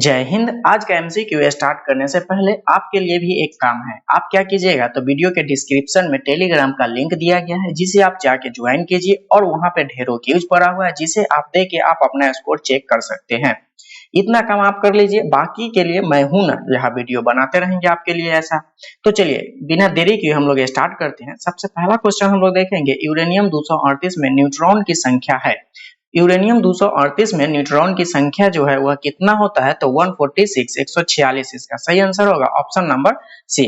जय हिंद। आज का एमसीक्यू स्टार्ट करने से पहले आपके लिए भी एक काम है। आप क्या कीजिएगा तो वीडियो के डिस्क्रिप्शन में टेलीग्राम का लिंक दिया गया है, जिसे आप जाके ज्वाइन कीजिए और वहां पे ढेरों क्यूज पड़ा हुआ है, जिसे आप देख के आप अपना स्कोर चेक कर सकते हैं। इतना काम आप कर लीजिए, बाकी के लिए मैं हूं ना, यहाँ वीडियो बनाते रहेंगे आपके लिए ऐसा। तो चलिए बिना देरी किए हम लोग स्टार्ट करते हैं। सबसे पहला क्वेश्चन हम लोग देखेंगे, यूरेनियम 238 में न्यूट्रॉन की संख्या है। यूरेनियम 238 में न्यूट्रॉन की संख्या जो है वह कितना होता है तो 146 146। इसका सही आंसर होगा ऑप्शन नंबर सी।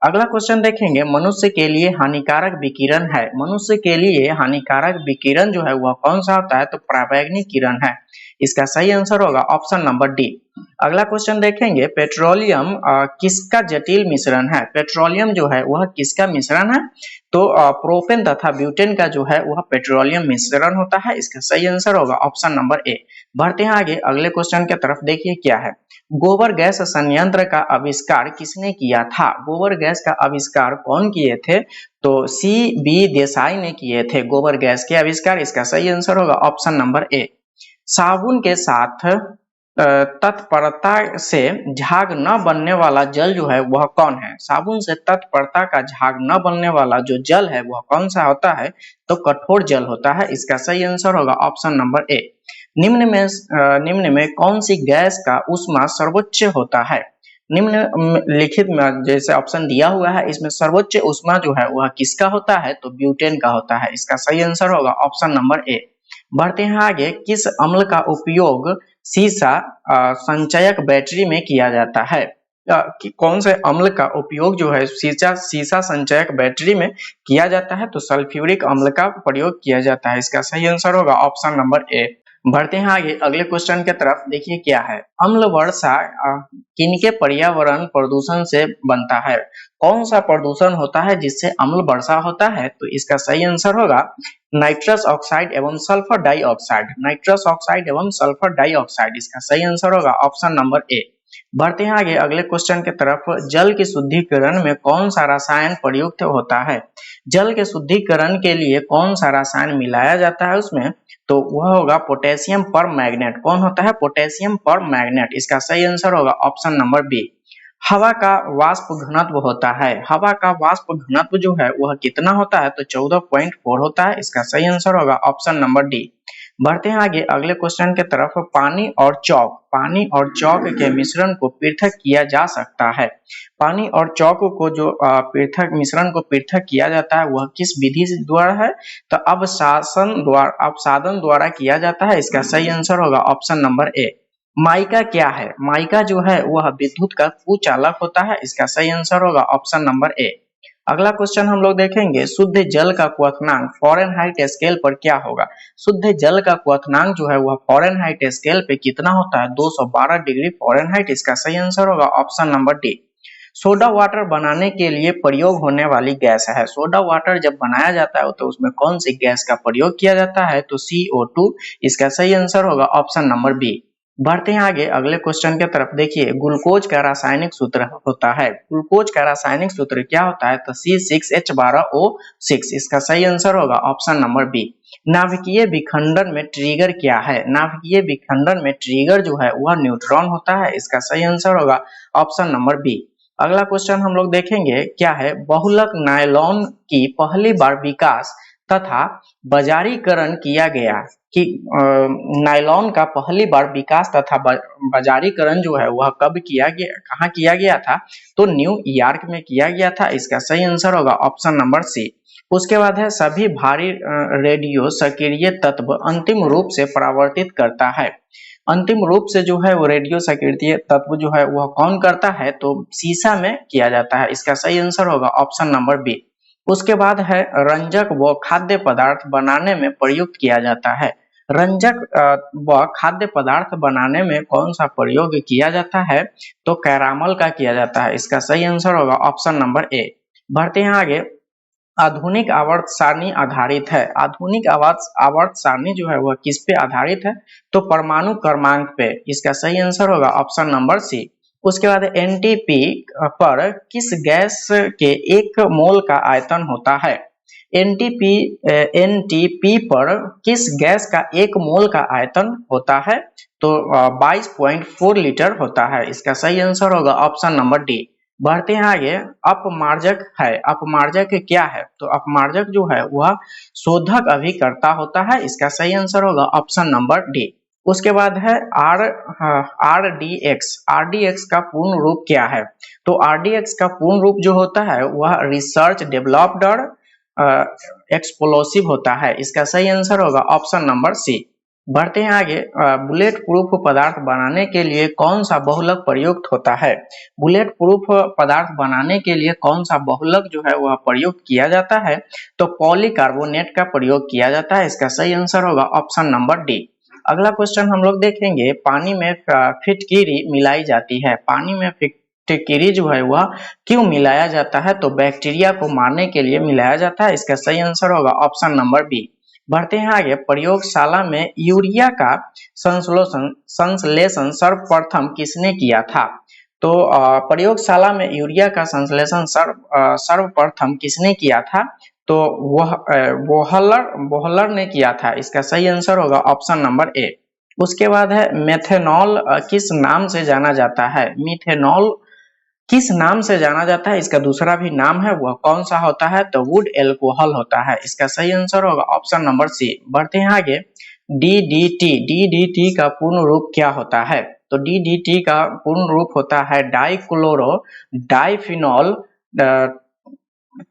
अगला क्वेश्चन देखेंगे, मनुष्य के लिए हानिकारक विकिरण है। मनुष्य के लिए हानिकारक विकिरण जो है वह कौन सा होता है तो पराबैंगनी किरण है। इसका सही आंसर होगा ऑप्शन नंबर डी। अगला क्वेश्चन देखेंगे, पेट्रोलियम किसका जटिल मिश्रण है। पेट्रोलियम जो है वह किसका मिश्रण है तो प्रोपेन तथा ब्यूटेन का जो है वह पेट्रोलियम मिश्रण होता है। इसका सही आंसर होगा ऑप्शन नंबर ए। बढ़ते हैं आगे अगले क्वेश्चन की तरफ। देखिए क्या है, गोबर गैस संयंत्र का आविष्कार किसने किया था। गोबर गैस का आविष्कार कौन किए थे तो सी बी देसाई ने किए थे गोबर गैस के आविष्कार। इसका सही आंसर होगा ऑप्शन नंबर ए। साबुन के साथ तत्परता से झाग न बनने वाला जल जो है वह कौन है। साबुन से तत्परता का झाग न बनने वाला जो जल है वह कौन सा होता है तो कठोर जल होता है। इसका सही आंसर होगा ऑप्शन नंबर ए। निम्न में कौन सी गैस का ऊष्मा सर्वोच्च होता है। निम्नलिखित में जैसे ऑप्शन दिया हुआ है, इसमें सर्वोच्च ऊष्मा जो है वह किसका होता है तो ब्यूटेन का होता है। इसका सही आंसर होगा ऑप्शन नंबर ए। बढ़ते हैं आगे, किस अम्ल का उपयोग सीसा संचयक बैटरी में किया जाता है। कि कौन से अम्ल का उपयोग जो है सीसा संचयक बैटरी में किया जाता है तो सल्फ्यूरिक अम्ल का प्रयोग किया जाता है। इसका सही आंसर होगा ऑप्शन नंबर ए। बढ़ते हैं आगे अगले क्वेश्चन की तरफ। देखिए क्या है, अम्ल वर्षा किनके पर्यावरण प्रदूषण से बनता है। कौन सा प्रदूषण होता है जिससे अम्ल वर्षा होता है तो इसका सही आंसर होगा नाइट्रस ऑक्साइड एवं सल्फर डाइऑक्साइड। नाइट्रस ऑक्साइड एवं सल्फर डाइऑक्साइड। इसका सही आंसर होगा ऑप्शन नंबर ए। बढ़ते हैं आगे अगले क्वेश्चन की तरफ। जल के शुद्धिकरण में कौन सा रसायन प्रयुक्त होता है। जल के शुद्धिकरण के लिए कौन सा रसायन मिलाया जाता है उसमें तो वह होगा पोटेशियम पर मैग्नेट। कौन होता है पोटेशियम पर मैग्नेट। इसका सही आंसर होगा ऑप्शन नंबर बी। हवा का वाष्प घनत्व होता है। हवा का वाष्प घनत्व जो है वह कितना होता है तो 14.4 होता है। इसका सही आंसर होगा ऑप्शन नंबर डी। बढ़ते हैं आगे अगले क्वेश्चन की तरफ। पानी और चौक के मिश्रण को पृथक किया जा सकता है। पानी और चौक को जो पृथक मिश्रण को पृथक किया जाता है वह किस विधि द्वारा है तो अपसादन द्वारा किया जाता है। इसका सही आंसर होगा ऑप्शन नंबर ए। माइका क्या है। माइका जो है वह विद्युत का कुचालक होता है। इसका सही आंसर होगा ऑप्शन नंबर ए। अगला क्वेश्चन हम लोग देखेंगे, शुद्ध जल का क्वथनांक फॉरेनहाइट स्केल पर क्या होगा। शुद्ध जल का क्वथनांक जो है वह फॉरेनहाइट स्केल पे कितना होता है 212 डिग्री फॉरेनहाइट। इसका सही आंसर होगा option number D. Soda water बनाने के लिए प्रयोग होने वाली गैस है। सोडा वाटर जब बनाया जाता है तो उसमें कौन सी गैस का प्रयोग किया जाता है तो CO2। इसका सही आंसर होगा ऑप्शन नंबर बी। बढ़ते हैं आगे अगले क्वेश्चन की तरफ। देखिए ग्लूकोज का रासायनिक सूत्र होता है। ग्लूकोज का रासायनिक सूत्र क्या होता है तो C6H12O6। इसका सही आंसर होगा ऑप्शन नंबर बी। नाभिकीय विखंडन में ट्रिगर क्या है। नाभिकीय विखंडन में ट्रिगर जो है वह न्यूट्रॉन होता है। इसका सही आंसर होगा ऑप्शन नंबर बी। अगला क्वेश्चन हम लोग देखेंगे क्या है, बहुलक नायलॉन की पहली बार विकास तथा बाजारीकरण किया गया कि नायलॉन का पहली बार विकास तथा बाजारीकरण जो है वह कब किया गया, कहाँ किया गया था तो न्यूयॉर्क में किया गया था। इसका सही आंसर होगा ऑप्शन नंबर सी। उसके बाद है, सभी भारी रेडियो सक्रिय तत्व अंतिम रूप से परावर्तित करता है। अंतिम रूप से जो है वो रेडियो सक्रिय तत्व जो है वह कौन करता है तो सीसा में किया जाता है। इसका सही आंसर होगा ऑप्शन नंबर बी। उसके बाद है, रंजक व खाद्य पदार्थ बनाने में प्रयुक्त किया जाता है। रंजक व खाद्य पदार्थ बनाने में कौन सा प्रयोग किया जाता है तो कैरामल का किया जाता है। इसका सही आंसर होगा ऑप्शन नंबर ए। बढ़ते हैं आगे, आधुनिक आवर्त सारणी आधारित है। आधुनिक आवर्त सारणी जो है वह किस पे आधारित है तो परमाणु क्रमांक पे। इसका सही आंसर होगा ऑप्शन नंबर सी। उसके बाद एनटीपी पर किस गैस के 1 मोल का आयतन होता है। एनटीपी पर किस गैस का 1 मोल का आयतन होता है? तो 22.4 लीटर होता है। इसका सही आंसर होगा ऑप्शन नंबर डी। बढ़ते हैं आगे। अपमार्जक है, अपमार्जक क्या है? तो अपमार्जक जो है वह शोधक अभिकर्ता होता है। इसका सही आंसर होगा ऑप्शन नंबर डी। उसके बाद है आरडीएक्स। आरडीएक्स का पूर्ण रूप क्या है? तो आरडीएक्स का पूर्ण रूप जो होता है वह रिसर्च डेवलप्ड एक्सप्लोसिव होता है। इसका सही आंसर होगा ऑप्शन नंबर सी। बढ़ते हैं आगे। बुलेट प्रूफ पदार्थ बनाने के लिए कौन सा बहुलक प्रयुक्त होता है? बुलेट प्रूफ पदार्थ बनाने के लिए कौन सा बहुलक जो है वह प्रयुक्त किया जाता है? तो पॉलीकार्बोनेट का प्रयोग किया जाता है। इसका सही आंसर होगा ऑप्शन नंबर डी। अगला क्वेश्चन हम लोग देखेंगे। पानी में फिटकिरी मिलाई जाती है। पानी में फिटकिरी जो है वह क्यों मिलाया जाता है? तो बैक्टीरिया को मारने के लिए मिलाया जाता है। इसका सही आंसर होगा ऑप्शन नंबर बी। बढ़ते हैं आगे। प्रयोगशाला में यूरिया का संश्लेषण सर्वप्रथम किसने किया था? तो प्रयोगशाला में यूरिया का संश्लेषण सर्वप्रथम किसने किया था? तो वह बोहलर ने किया था। इसका सही आंसर होगा ऑप्शन नंबर ए। उसके बाद है मेथेनॉल किस नाम से जाना जाता है? मिथेनॉल किस नाम से जाना जाता है? इसका दूसरा भी नाम है, वह कौन सा होता है? तो वुड एल्कोहल होता है। इसका सही आंसर होगा ऑप्शन नंबर सी। बढ़ते हैं आगे। डीडीटी। डीडीटी का पूर्ण रूप क्या होता है? तो डीडीटी का पूर्ण रूप होता है डाइक्लोरो डाइफिनॉल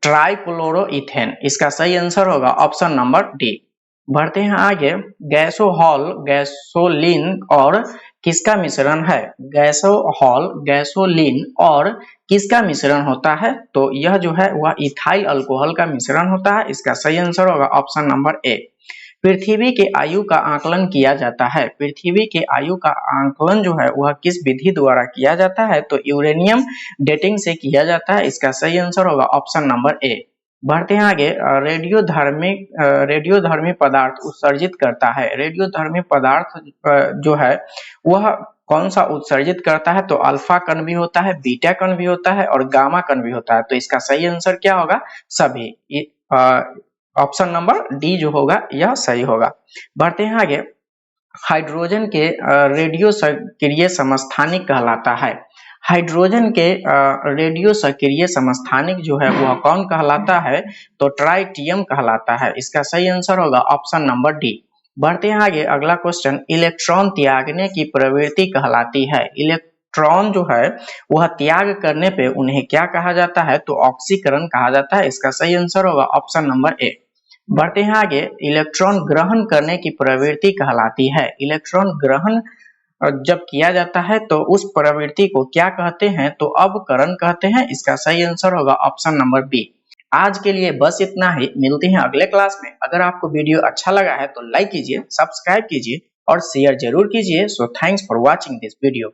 ट्राइक्लोरोइथेन। इसका सही आंसर होगा ऑप्शन नंबर डी। बढ़ते हैं आगे। गैसोहॉल गैसोलीन और किसका मिश्रण है? गैसोहॉल गैसोलीन और किसका मिश्रण होता है? तो यह जो है वह इथाइल अल्कोहल का मिश्रण होता है। इसका सही आंसर होगा ऑप्शन नंबर ए। पृथ्वी के आयु का आकलन किया जाता है। पृथ्वी के आयु का आकलन जो है वह किस विधि द्वारा किया जाता है? तो यूरेनियम डेटिंग से किया जाता है। इसका सही आंसर होगा ऑप्शन नंबर ए। बढ़ते हैं आगे। रेडियोधर्मी पदार्थ उत्सर्जित करता है। रेडियोधर्मी पदार्थ जो है वह कौन सा उत्सर्जित करता है? तो अल्फा कण भी होता है, बीटा कण भी होता है और गामा कण भी होता है। तो इसका सही आंसर क्या होगा? सभी। ऑप्शन नंबर डी जो होगा यह सही होगा। बढ़ते हैं आगे। हाइड्रोजन के रेडियो सक्रिय समस्थानिक कहलाता है। हाइड्रोजन के रेडियो सक्रिय समस्थानिक जो है वह कौन कहलाता है? तो ट्राइटियम कहलाता है। इसका सही आंसर होगा ऑप्शन नंबर डी। बढ़ते हैं आगे। अगला क्वेश्चन। इलेक्ट्रॉन त्यागने की प्रवृत्ति कहलाती है। इलेक्ट्रॉन जो है वह त्याग करने पे उन्हें क्या कहा जाता है? तो ऑक्सीकरण कहा जाता है। इसका सही आंसर होगा ऑप्शन नंबर ए। बढ़ते हैं आगे। इलेक्ट्रॉन ग्रहण करने की प्रवृत्ति कहलाती है। इलेक्ट्रॉन ग्रहण जब किया जाता है तो उस प्रवृत्ति को क्या कहते हैं? तो अवकरण कहते हैं। इसका सही आंसर होगा ऑप्शन नंबर बी। आज के लिए बस इतना ही। मिलते हैं अगले क्लास में। अगर आपको वीडियो अच्छा लगा है तो लाइक कीजिए, सब्सक्राइब कीजिए और शेयर जरूर कीजिए। So thanks for watching this video.